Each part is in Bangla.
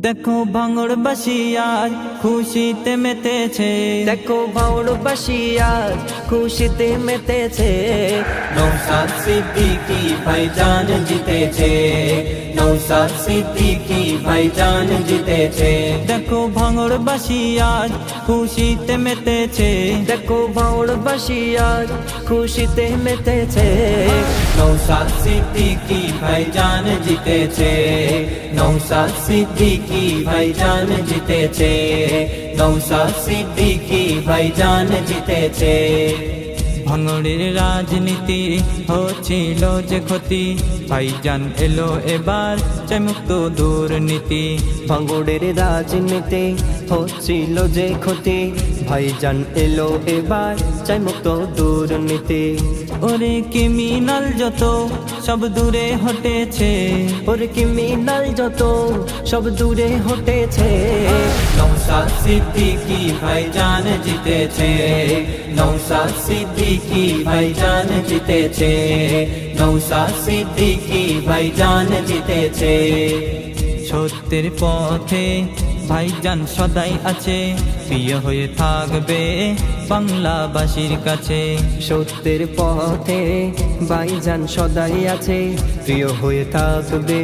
দেখো ভাঙড়বাসী আজ খুশিতে মেতেছে, দেখো ভাঙড়বাসী আজ খুশিতে মেতেছে। নওশাদ সিদ্দিকী ভাইজান জিতেছে, নওশাদ সিদ্দিকী ভাইজান জিতেছে। দেখো ভাঙড়বাসী আজ খুশিতে মেতেছে, দেখো ভাঙড়বাসী আজ খুশিতে মেতেছে। নওশাদ সিদ্দিকী ভাইজান জিতেছে, নওশাদ সিদ্দিকী ভাইজান জিতেছে, নওশাদ সিদ্দিকী ভাইজান জিতেছে। ভাঙড়ের রাজনীতি হচ্ছিল যে ক্ষতি, ভাইজান এলো এবার চাই মুক্ত দুর্নীতি। ভাঙড়ের রাজনীতি হচ্ছিল যে ক্ষতি, ভাইজান এলো এবার চাই মুক্ত দুর্নীতি। ওরে ক্রিমিনাল যত সব দূরে হটেছে, ওরে ক্রিমিনাল যত সব দূরে হটেছে। নওশাদ সিদ্দিকী ভাইজান জিতেছে, নওশাদ সিদ্দিকী ভাইজান জিতেছে, নওশাদ সিদ্দিকী ভাইজান জিতেছে। সত্যের পথে ভাইজান সদাই আছে, প্রিয় হয়ে থাকবে বাংলাবাসীর কাছে। সত্যের পথে ভাইজান সদাই আছে, প্রিয় হয়ে থাকবে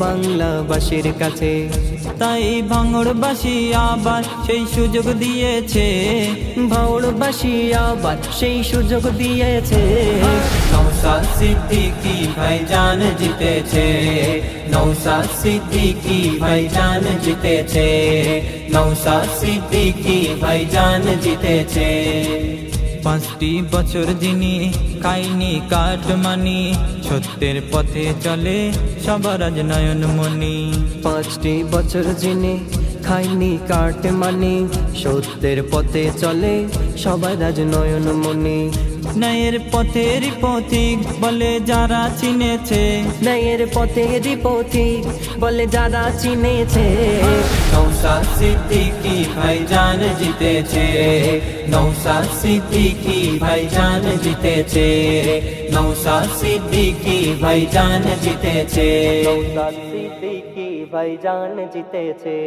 বাংলাবাসীর কাছে। তাই ভাঙড়বাসী আবার সেই সুযোগ দিয়েছে, ভাঙড়বাসী আবার সেই সুযোগ দিয়েছে। নওশাদ সিদ্দিকী ভাইজান জিতেছে, নওশাদ সিদ্দিকী ভাইজান জিতেছে, নওশাদ সিদ্দিকী ভাইজান জিতেছে। 5টি বছর যিনি খাইনি কাটমানি, সত্যের পথে চলে সবার আজ নয়নমণি। 5টি বছর যিনি খাইনি কাটমানি, সত্যের পথে চলে সবার আজ নয়নমণি। ন্যায়ের পথের পথিক বলে যারা চিনেছে, ন্যায়ের পথেরই পথিক বলে যারা চিনেছে। নওশাদ সিদ্দিকী ভাইজান জিতেছে, নওশাদ সিদ্দিকী ভাইজান জিতেছে, নওশাদ সিদ্দিকী ভাইজান জিতেছে, নওশাদ সিদ্দিকী ভাইজান জিতেছে।